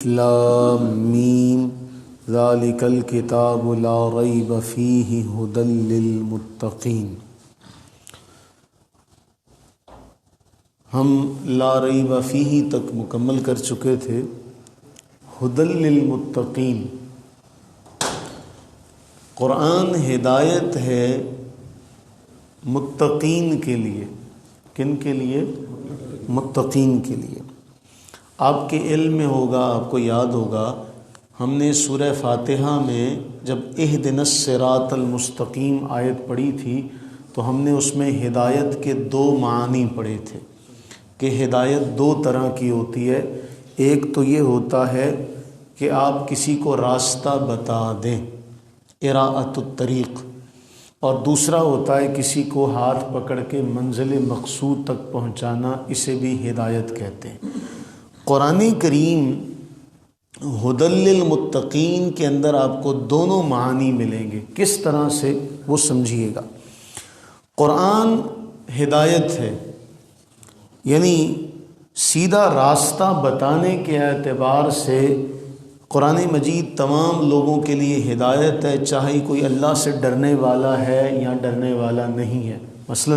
لام میم ذالک الکتاب لا ریب فیہ ھدی للمتقین۔ ہم لا ریب فیہ تک مکمل کر چکے تھے۔ ھدی للمتقین، قرآن ہدایت ہے متقین کے لیے۔ کن کے لیے؟ متقین کے لیے۔ آپ کے علم میں ہوگا، آپ کو یاد ہوگا، ہم نے سورہ فاتحہ میں جب اہدنا الصراط المستقیم آیت پڑھی تھی تو ہم نے اس میں ہدایت کے دو معنی پڑھے تھے کہ ہدایت دو طرح کی ہوتی ہے۔ ایک تو یہ ہوتا ہے کہ آپ کسی کو راستہ بتا دیں، اراءۃ الطریق، اور دوسرا ہوتا ہے کسی کو ہاتھ پکڑ کے منزل مقصود تک پہنچانا، اسے بھی ہدایت کہتے ہیں۔ قرآن کریم ھدی للمتقین کے اندر آپ کو دونوں معنی ملیں گے۔ کس طرح سے وہ سمجھیے گا۔ قرآن ہدایت ہے، یعنی سیدھا راستہ بتانے کے اعتبار سے قرآن مجید تمام لوگوں کے لیے ہدایت ہے، چاہے کوئی اللہ سے ڈرنے والا ہے یا ڈرنے والا نہیں ہے۔ مثلا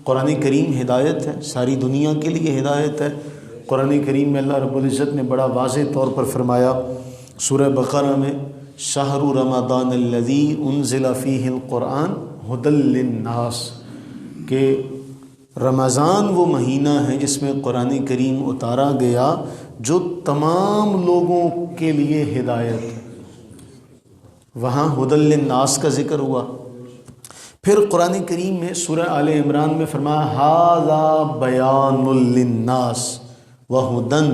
قرآن کریم ہدایت ہے، ساری دنیا کے لیے ہدایت ہے۔ قرآن کریم میں اللہ رب العزت نے بڑا واضح طور پر فرمایا سورہ بقرہ میں، شہر رمضان الذی انزل فیہ القرآن ھدی للناس، کہ رمضان وہ مہینہ ہے جس میں قرآن کریم اتارا گیا جو تمام لوگوں کے لیے ہدایت ہے۔ وہاں ھدی للناس کا ذکر ہوا۔ پھر قرآن کریم میں سورہ آل عمران میں فرمایا ھذا بیان للناس وھدی،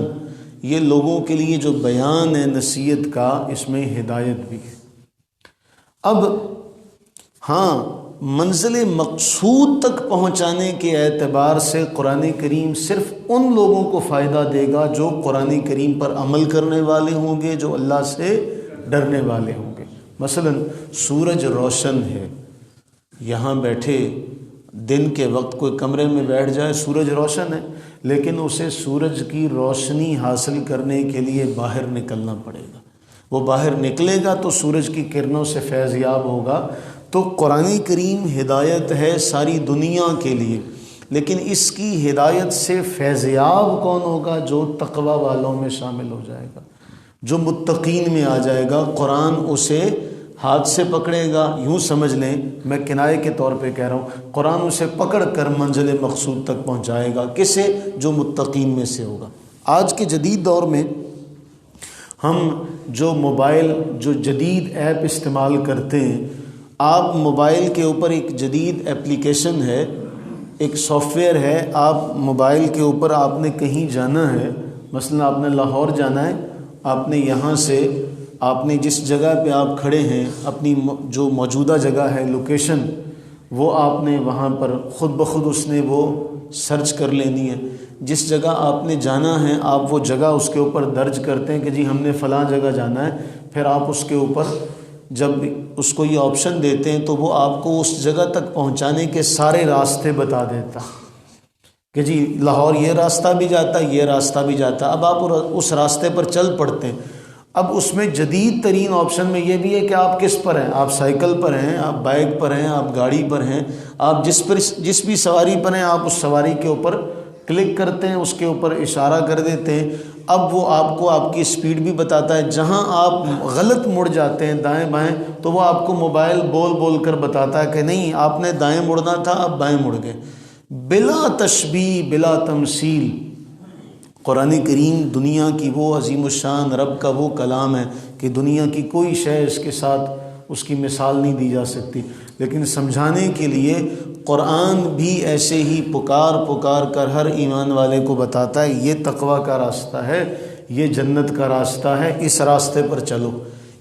یہ لوگوں کے لیے جو بیان ہے نصیحت کا، اس میں ہدایت بھی ہے۔ اب ہاں، منزل مقصود تک پہنچانے کے اعتبار سے قرآن کریم صرف ان لوگوں کو فائدہ دے گا جو قرآن کریم پر عمل کرنے والے ہوں گے، جو اللہ سے ڈرنے والے ہوں گے۔ مثلا سورج روشن ہے، یہاں بیٹھے دن کے وقت کوئی کمرے میں بیٹھ جائے، سورج روشن ہے، لیکن اسے سورج کی روشنی حاصل کرنے کے لیے باہر نکلنا پڑے گا۔ وہ باہر نکلے گا تو سورج کی کرنوں سے فیض یاب ہوگا۔ تو قرآن کریم ہدایت ہے ساری دنیا کے لیے، لیکن اس کی ہدایت سے فیض یاب کون ہوگا؟ جو تقوی والوں میں شامل ہو جائے گا، جو متقین میں آ جائے گا۔ قرآن اسے ہاتھ سے پکڑے گا، یوں سمجھ لیں، میں کنایے کے طور پہ کہہ رہا ہوں، قرآن اسے پکڑ کر منزل مقصود تک پہنچائے گا۔ کسے؟ جو متقین میں سے ہوگا۔ آج کے جدید دور میں ہم جو موبائل، جو جدید ایپ استعمال کرتے ہیں، آپ موبائل کے اوپر ایک جدید ایپلیکیشن ہے، ایک سافٹ ویئر ہے، آپ موبائل کے اوپر آپ نے کہیں جانا ہے، مثلا آپ نے لاہور جانا ہے، آپ نے یہاں سے آپ نے جس جگہ پہ آپ کھڑے ہیں، اپنی جو موجودہ جگہ ہے لوکیشن، وہ آپ نے وہاں پر خود بخود اس نے وہ سرچ کر لینی ہے۔ جس جگہ آپ نے جانا ہے آپ وہ جگہ اس کے اوپر درج کرتے ہیں کہ جی ہم نے فلاں جگہ جانا ہے، پھر آپ اس کے اوپر جب اس کو یہ آپشن دیتے ہیں تو وہ آپ کو اس جگہ تک پہنچانے کے سارے راستے بتا دیتا کہ جی لاہور یہ راستہ بھی جاتا ہے، یہ راستہ بھی جاتا ہے۔ اب آپ اس راستے پر چل پڑتے ہیں۔ اب اس میں جدید ترین آپشن میں یہ بھی ہے کہ آپ کس پر ہیں، آپ سائیکل پر ہیں، آپ بائک پر ہیں، آپ گاڑی پر ہیں، آپ جس بھی سواری پر ہیں، آپ اس سواری کے اوپر کلک کرتے ہیں، اس کے اوپر اشارہ کر دیتے ہیں۔ اب وہ آپ کو آپ کی سپیڈ بھی بتاتا ہے۔ جہاں آپ غلط مڑ جاتے ہیں دائیں بائیں تو وہ آپ کو موبائل بول بول کر بتاتا ہے کہ نہیں، آپ نے دائیں مڑنا تھا، آپ بائیں مڑ گئے۔ بلا تشبیہ، بلا تمثیل، قرآن کریم دنیا کی وہ عظیم الشان رب کا وہ کلام ہے کہ دنیا کی کوئی شے اس کے ساتھ اس کی مثال نہیں دی جا سکتی۔ لیکن سمجھانے کے لیے قرآن بھی ایسے ہی پکار کر ہر ایمان والے کو بتاتا ہے یہ تقوی کا راستہ ہے، یہ جنت کا راستہ ہے، اس راستے پر چلو،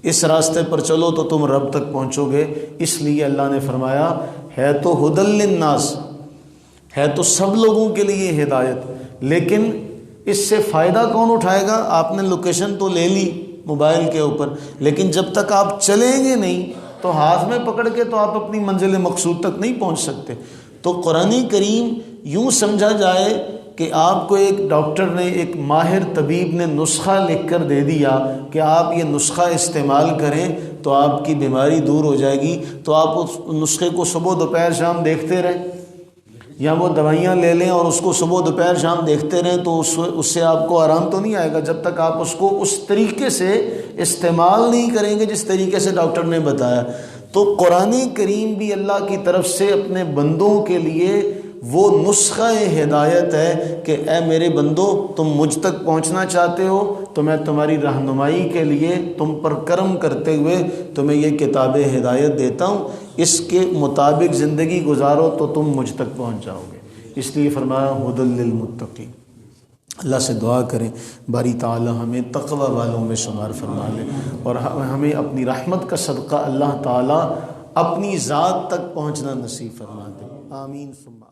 اس راستے پر چلو تو تم رب تک پہنچو گے۔ اس لیے اللہ نے فرمایا ہے تو ھدی للناس، ہے تو سب لوگوں کے لیے ہدایت، لیکن اس سے فائدہ کون اٹھائے گا؟ آپ نے لوکیشن تو لے لی موبائل کے اوپر، لیکن جب تک آپ چلیں گے نہیں تو ہاتھ میں پکڑ کے تو آپ اپنی منزل مقصود تک نہیں پہنچ سکتے۔ تو قرآن کریم یوں سمجھا جائے کہ آپ کو ایک ڈاکٹر نے، ایک ماہر طبیب نے نسخہ لکھ کر دے دیا کہ آپ یہ نسخہ استعمال کریں تو آپ کی بیماری دور ہو جائے گی، تو آپ اس نسخے کو صبح دوپہر شام دیکھتے رہیں، یا وہ دوائیاں لے لیں اور اس کو صبح دوپہر شام دیکھتے رہیں، تو اس سے آپ کو آرام تو نہیں آئے گا جب تک آپ اس کو اس طریقے سے استعمال نہیں کریں گے جس طریقے سے ڈاکٹر نے بتایا۔ تو قرآن کریم بھی اللہ کی طرف سے اپنے بندوں کے لیے وہ نسخہ ہدایت ہے کہ اے میرے بندو، تم مجھ تک پہنچنا چاہتے ہو تو میں تمہاری رہنمائی کے لیے تم پر کرم کرتے ہوئے تمہیں یہ کتاب ہدایت دیتا ہوں، اس کے مطابق زندگی گزارو تو تم مجھ تک پہنچ جاؤ گے۔ اس لیے فرمایا ھدی للمتقین۔ اللہ سے دعا کریں باری تعالی ہمیں تقوی والوں میں شمار فرما لے، اور ہمیں اپنی رحمت کا صدقہ اللہ تعالی اپنی ذات تک پہنچنا نصیب فرما دے۔ آمین ثم